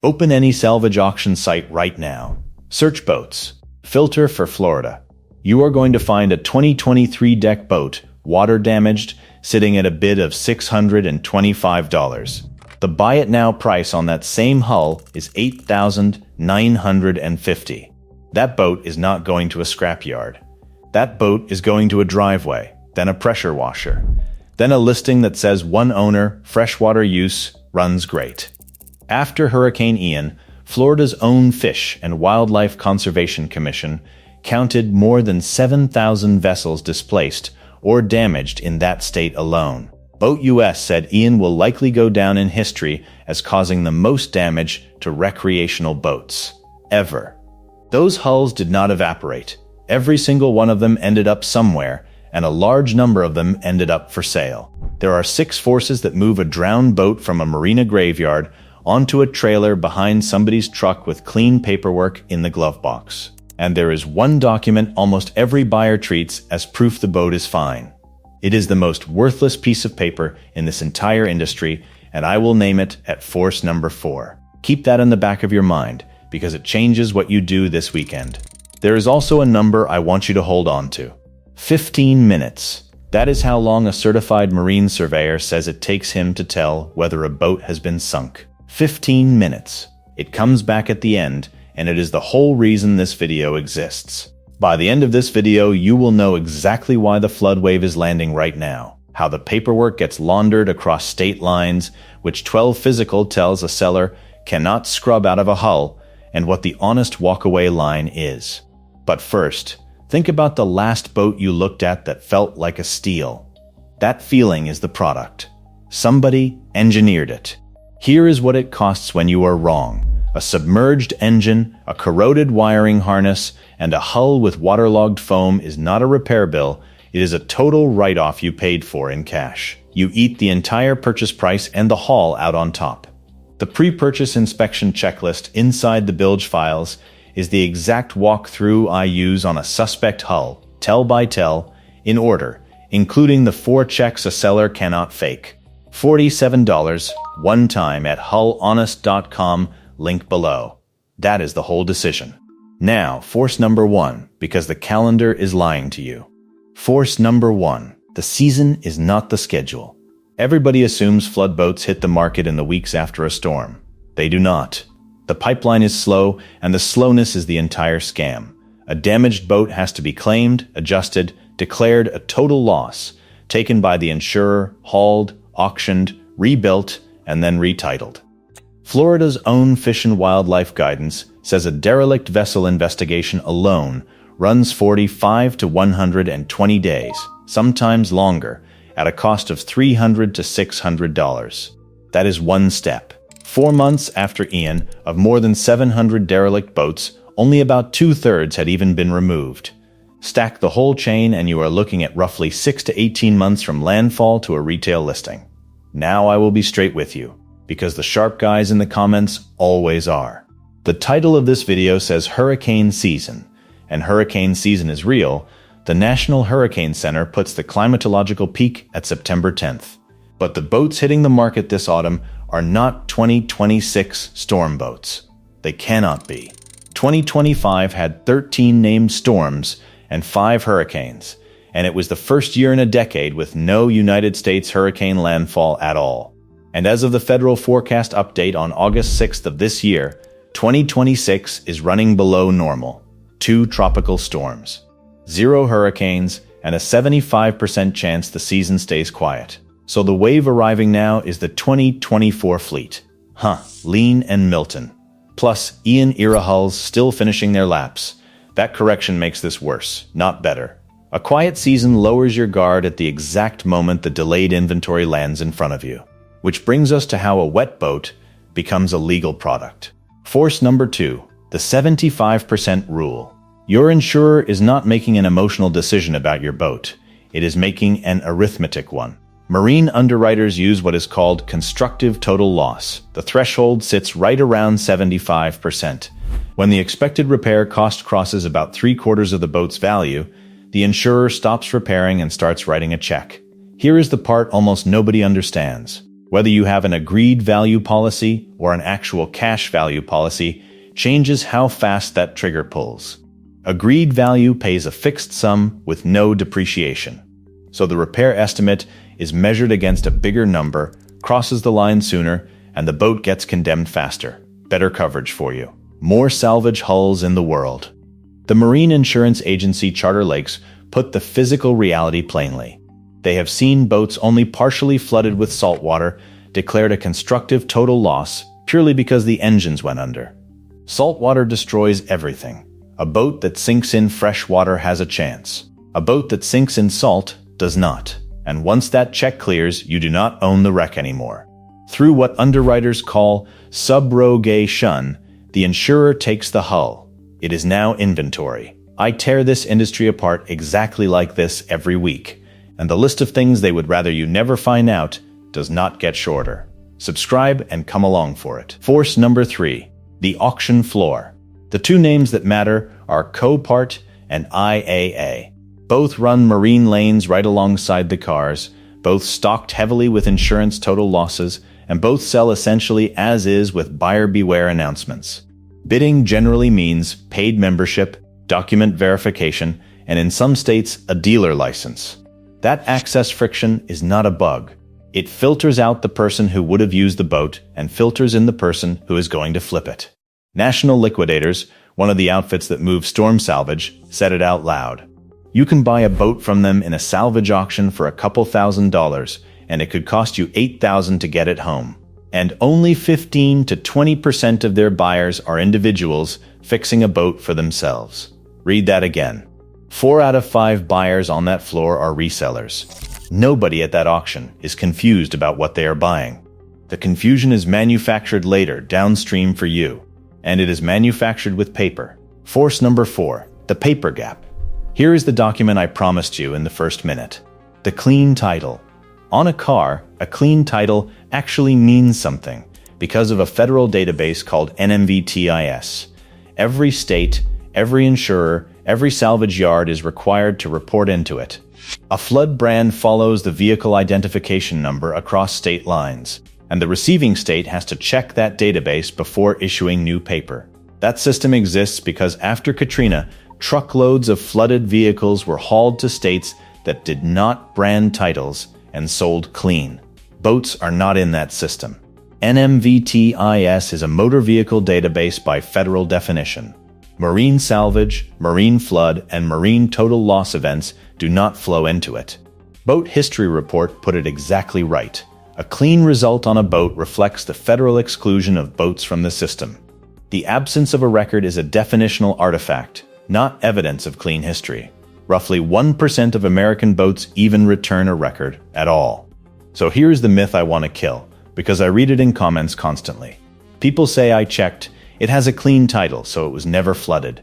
Open any salvage auction site right now. Search boats. Filter for Florida. You are going to find a 2023 deck boat, water damaged, sitting at a bid of $625. The buy it now price on that same hull is $8,950. That boat is not going to a scrapyard. That boat is going to a driveway, then a pressure washer, then a listing that says one owner, freshwater use, runs great. After Hurricane Ian, Florida's own Fish and Wildlife Conservation Commission counted more than 7,000 vessels displaced or damaged in that state alone. Boat US said Ian will likely go down in history as causing the most damage to recreational boats ever. Those hulls did not evaporate. Every single one of them ended up somewhere, and a large number of them ended up for sale. There are 6 forces that move a drowned boat from a marina graveyard onto a trailer behind somebody's truck with clean paperwork in the glove box. And there is one document almost every buyer treats as proof the boat is fine. It is the most worthless piece of paper in this entire industry, and I will name it at force number 4. Keep that in the back of your mind, because it changes what you do this weekend. There is also a number I want you to hold on to. 15 minutes. That is how long a certified marine surveyor says it takes him to tell whether a boat has been sunk. 15 minutes. It comes back at the end, and it is the whole reason this video exists. By the end of this video, you will know exactly why the flood wave is landing right now, how the paperwork gets laundered across state lines, which 12 Physical tells a seller cannot scrub out of a hull, and what the honest walkaway line is. But first, think about the last boat you looked at that felt like a steal. That feeling is the product. Somebody engineered it. Here is what it costs when you are wrong. A submerged engine, a corroded wiring harness, and a hull with waterlogged foam is not a repair bill. It is a total write-off you paid for in cash. You eat the entire purchase price and the haul out on top. The pre-purchase inspection checklist inside the bilge files is the exact walkthrough I use on a suspect hull, tell by tell, in order, including the 4 checks a seller cannot fake. $47, one time at hullhonest.com, link below. That is the whole decision. Now, force number 1, because the calendar is lying to you. Force number 1, the season is not the schedule. Everybody assumes flood boats hit the market in the weeks after a storm. They do not. The pipeline is slow, and the slowness is the entire scam. A damaged boat has to be claimed, adjusted, declared a total loss, taken by the insurer, hauled, auctioned, rebuilt, and then retitled. Florida's own Fish and Wildlife guidance says a derelict vessel investigation alone runs 45 to 120 days, sometimes longer, at a cost of $300 to $600. That is one step. 4 months after Ian, of more than 700 derelict boats, only about 2/3 had even been removed. Stack the whole chain and you are looking at roughly 6 to 18 months from landfall to a retail listing. Now I will be straight with you, because the sharp guys in the comments always are. The title of this video says Hurricane Season, and hurricane season is real. The National Hurricane Center puts the climatological peak at September 10th. But the boats hitting the market this autumn are not 2026 storm boats. They cannot be. 2025 had 13 named storms and 5 hurricanes, and it was the first year in a decade with no United States hurricane landfall at all. And as of the federal forecast update on August 6th of this year, 2026 is running below normal. 2 tropical storms, 0 hurricanes, and a 75% chance the season stays quiet. So the wave arriving now is the 2024 fleet. Lean and Milton. Plus, Ian-era hulls still finishing their laps. That correction makes this worse, not better. A quiet season lowers your guard at the exact moment the delayed inventory lands in front of you. Which brings us to how a wet boat becomes a legal product. Force number 2, the 75% rule. Your insurer is not making an emotional decision about your boat. It is making an arithmetic one. Marine underwriters use what is called constructive total loss. The threshold sits right around 75%. When the expected repair cost crosses about 3/4 of the boat's value, the insurer stops repairing and starts writing a check. Here is the part almost nobody understands. Whether you have an agreed value policy or an actual cash value policy changes how fast that trigger pulls. Agreed value pays a fixed sum with no depreciation. So the repair estimate is measured against a bigger number, crosses the line sooner, and the boat gets condemned faster. Better coverage for you. More salvage hulls in the world. The marine insurance agency Charter Lakes put the physical reality plainly. They have seen boats only partially flooded with salt water declared a constructive total loss purely because the engines went under. Salt water destroys everything. A boat that sinks in fresh water has a chance. A boat that sinks in salt does not. And once that check clears, you do not own the wreck anymore. Through what underwriters call subrogation, the insurer takes the hull. It is now inventory. I tear this industry apart exactly like this every week. And the list of things they would rather you never find out does not get shorter. Subscribe and come along for it. Force number 3, the auction floor. The two names that matter are Copart and IAA. Both run marine lanes right alongside the cars, both stocked heavily with insurance total losses, and both sell essentially as is with buyer beware announcements. Bidding generally means paid membership, document verification, and in some states, a dealer license. That access friction is not a bug. It filters out the person who would have used the boat and filters in the person who is going to flip it. National Liquidators, one of the outfits that moves storm salvage, said it out loud. You can buy a boat from them in a salvage auction for a couple $1,000s, and it could cost you $8,000 to get it home. And only 15 to 20% of their buyers are individuals fixing a boat for themselves. Read that again. 4 out of 5 buyers on that floor are resellers. Nobody at that auction is confused about what they are buying. The confusion is manufactured later downstream for you, and it is manufactured with paper. Force number 4, the paper gap. Here is the document I promised you in the first minute. The clean title. On a car, a clean title actually means something because of a federal database called NMVTIS. Every state, every insurer, every salvage yard is required to report into it. A flood brand follows the vehicle identification number across state lines, and the receiving state has to check that database before issuing new paper. That system exists because after Katrina, truckloads of flooded vehicles were hauled to states that did not brand titles and sold clean. Boats are not in that system. NMVTIS is a motor vehicle database by federal definition. Marine salvage, marine flood, and marine total loss events do not flow into it. Boat History Report put it exactly right. A clean result on a boat reflects the federal exclusion of boats from the system. The absence of a record is a definitional artifact, not evidence of clean history. Roughly 1% of American boats even return a record at all. So here's the myth I want to kill, because I read it in comments constantly. People say I checked, it has a clean title, so it was never flooded.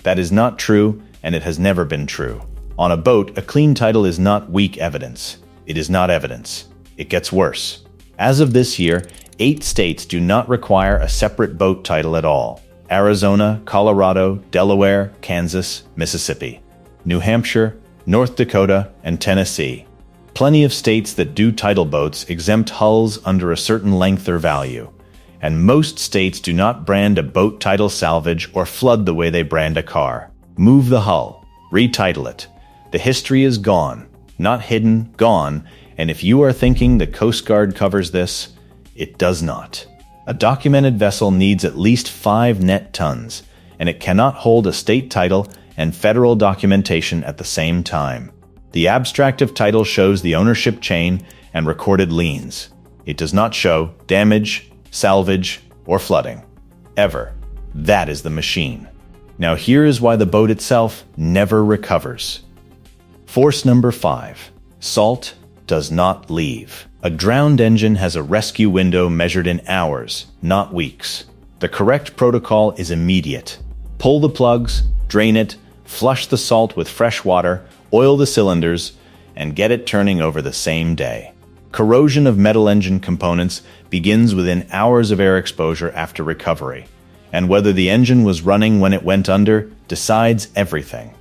That is not true, and it has never been true. On a boat, a clean title is not weak evidence. It is not evidence. It gets worse. As of this year, 8 states do not require a separate boat title at all. Arizona, Colorado, Delaware, Kansas, Mississippi, New Hampshire, North Dakota, and Tennessee. Plenty of states that do title boats exempt hulls under a certain length or value. And most states do not brand a boat title salvage or flood the way they brand a car. Move the hull. Retitle it. The history is gone. Not hidden, gone. And if you are thinking the Coast Guard covers this, it does not. A documented vessel needs at least 5 net tons, and it cannot hold a state title and federal documentation at the same time. The abstract of title shows the ownership chain and recorded liens. It does not show damage, salvage, or flooding. Ever. That is the machine. Now here is why the boat itself never recovers. Force number 5. Salt does not leave. A drowned engine has a rescue window measured in hours, not weeks. The correct protocol is immediate. Pull the plugs, drain it, flush the salt with fresh water, oil the cylinders, and get it turning over the same day. Corrosion of metal engine components begins within hours of air exposure after recovery, and whether the engine was running when it went under decides everything.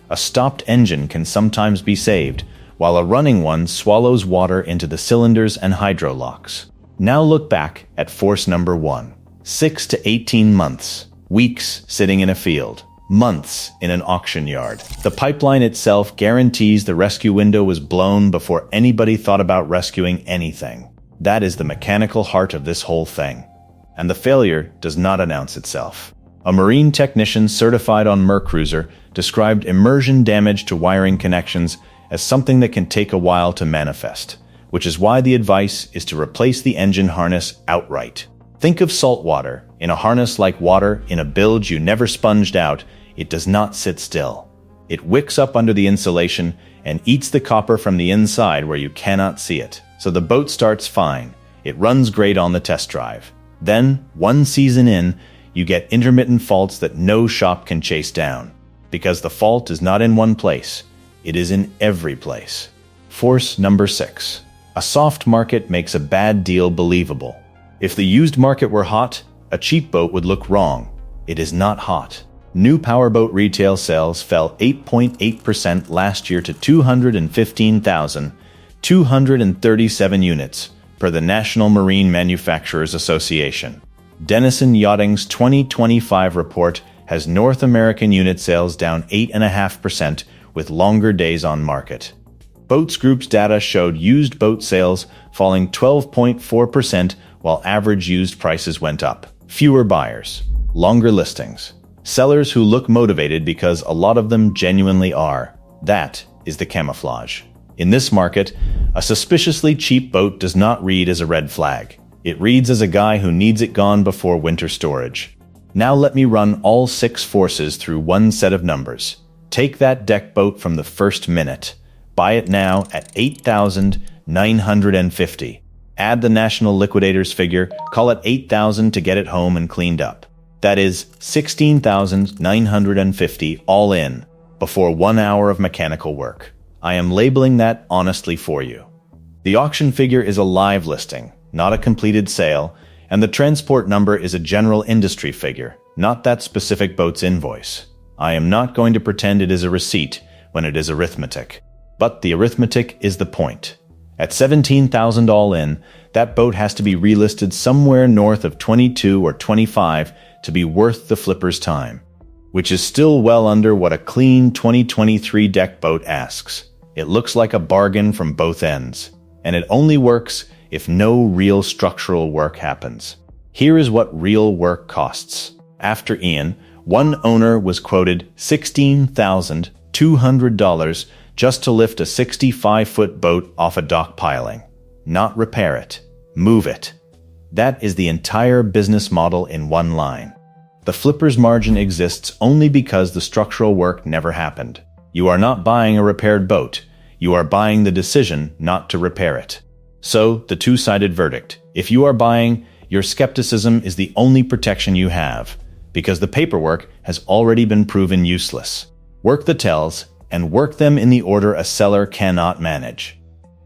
A stopped engine can sometimes be saved, while a running one swallows water into the cylinders and hydrolocks. Now look back at force number 1. 6 to 18 months. Weeks sitting in a field. Months in an auction yard. The pipeline itself guarantees the rescue window was blown before anybody thought about rescuing anything. That is the mechanical heart of this whole thing. And the failure does not announce itself. A marine technician certified on Mercruiser described immersion damage to wiring connections as something that can take a while to manifest, which is why the advice is to replace the engine harness outright. Think of salt water. In a harness like water in a bilge you never sponged out, it does not sit still. It wicks up under the insulation and eats the copper from the inside where you cannot see it. So the boat starts fine. It runs great on the test drive. Then, one season in, you get intermittent faults that no shop can chase down. Because the fault is not in one place. It is in every place. Force number 6. A soft market makes a bad deal believable. If the used market were hot, a cheap boat would look wrong. It is not hot. New powerboat retail sales fell 8.8% last year to 215,237 units, per the National Marine Manufacturers Association. Denison Yachting's 2025 report has North American unit sales down 8.5% with longer days on market. Boats Group's data showed used boat sales falling 12.4% while average used prices went up. Fewer buyers, longer listings, sellers who look motivated because a lot of them genuinely are. That is the camouflage. In this market, a suspiciously cheap boat does not read as a red flag. It reads as a guy who needs it gone before winter storage. Now let me run all 6 forces through one set of numbers. Take that deck boat from the first minute. Buy it now at $8,950. Add the National Liquidators figure, call it $8,000 to get it home and cleaned up. That is $16,950 all in, before 1 hour of mechanical work. I am labeling that honestly for you. The auction figure is a live listing, not a completed sale, and the transport number is a general industry figure, not that specific boat's invoice. I am not going to pretend it is a receipt when it is arithmetic. But the arithmetic is the point. At $17,000 all in, that boat has to be relisted somewhere north of 22 or 25 to be worth the flipper's time, which is still well under what a clean 2023 deck boat asks. It looks like a bargain from both ends, and it only works if no real structural work happens. Here is what real work costs. After Ian, one owner was quoted $16,200 just to lift a 65-foot boat off a dock piling. Not repair it. Move it. That is the entire business model in one line. The flipper's margin exists only because the structural work never happened. You are not buying a repaired boat. You are buying the decision not to repair it. So, the two-sided verdict. If you are buying, your skepticism is the only protection you have, because the paperwork has already been proven useless. Work the tells, and work them in the order a seller cannot manage.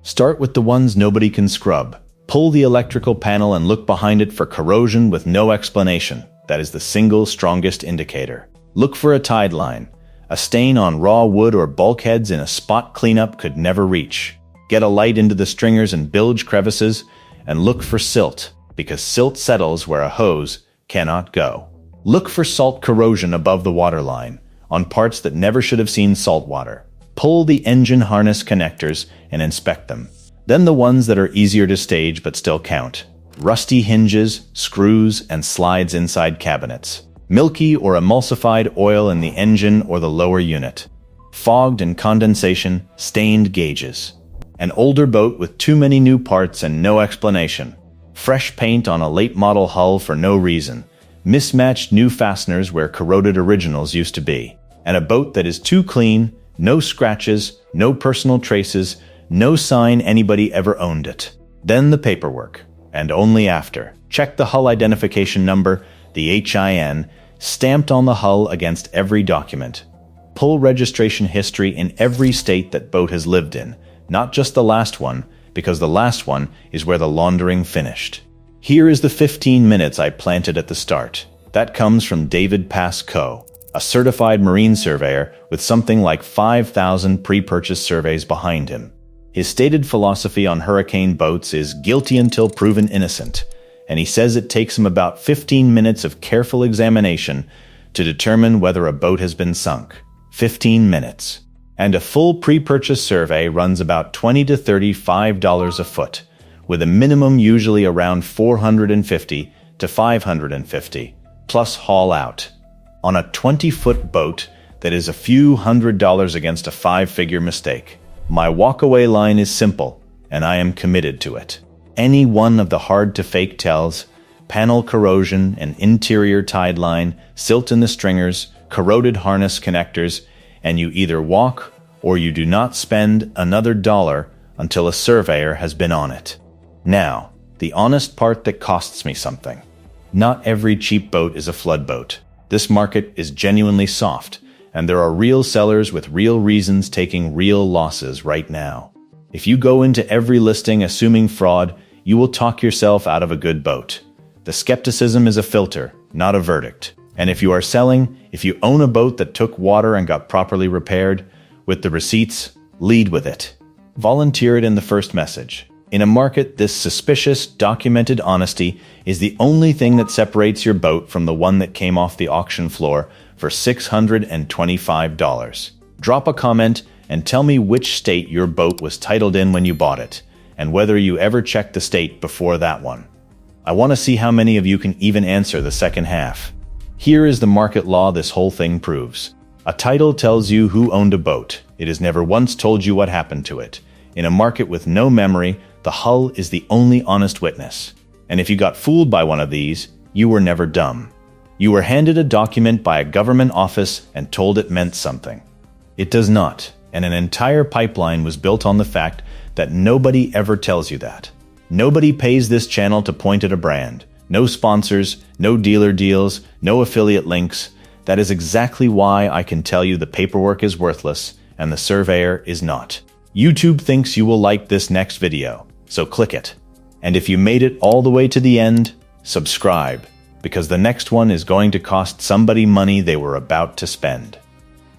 Start with the ones nobody can scrub. Pull the electrical panel and look behind it for corrosion with no explanation. That is the single strongest indicator. Look for a tide line. A stain on raw wood or bulkheads in a spot cleanup could never reach. Get a light into the stringers and bilge crevices, and look for silt, because silt settles where a hose cannot go. Look for salt corrosion above the waterline, on parts that never should have seen salt water. Pull the engine harness connectors and inspect them. Then the ones that are easier to stage but still count. Rusty hinges, screws, and slides inside cabinets. Milky or emulsified oil in the engine or the lower unit. Fogged and condensation, stained gauges. An older boat with too many new parts and no explanation. Fresh paint on a late model hull for no reason. Mismatched new fasteners where corroded originals used to be. And a boat that is too clean, no scratches, no personal traces, no sign anybody ever owned it. Then the paperwork, and only after. Check the hull identification number, the HIN, stamped on the hull against every document. Pull registration history in every state that boat has lived in, not just the last one, because the last one is where the laundering finished. Here is the 15 minutes I planted at the start. That comes from David Pascoe, a certified marine surveyor with something like 5,000 pre-purchase surveys behind him. His stated philosophy on hurricane boats is guilty until proven innocent, and he says it takes him about 15 minutes of careful examination to determine whether a boat has been sunk. 15 minutes. And a full pre-purchase survey runs about $20 to $35 a foot, with a minimum usually around $450 to $550, plus haul out. On a 20-foot boat that is a few $100s against a 5-figure mistake. My walkaway line is simple, and I am committed to it. Any one of the hard-to-fake tells, panel corrosion, an interior tide line, silt in the stringers, corroded harness connectors, and you either walk or you do not spend another dollar until a surveyor has been on it. Now, the honest part that costs me something. Not every cheap boat is a flood boat. This market is genuinely soft, and there are real sellers with real reasons taking real losses right now. If you go into every listing assuming fraud, you will talk yourself out of a good boat. The skepticism is a filter, not a verdict. And if you are selling, if you own a boat that took water and got properly repaired, with the receipts, lead with it. Volunteer it in the first message. In a market this suspicious, documented honesty is the only thing that separates your boat from the one that came off the auction floor for $625. Drop a comment and tell me which state your boat was titled in when you bought it, and whether you ever checked the state before that one. I want to see how many of you can even answer the second half. Here is the market law this whole thing proves. A title tells you who owned a boat. It has never once told you what happened to it. In a market with no memory, the hull is the only honest witness. And if you got fooled by one of these, you were never dumb. You were handed a document by a government office and told it meant something. It does not, and an entire pipeline was built on the fact that nobody ever tells you that. Nobody pays this channel to point at a brand. No sponsors, no dealer deals, no affiliate links. That is exactly why I can tell you the paperwork is worthless and the surveyor is not. YouTube thinks you will like this next video, so click it. And if you made it all the way to the end, subscribe, because the next one is going to cost somebody money they were about to spend.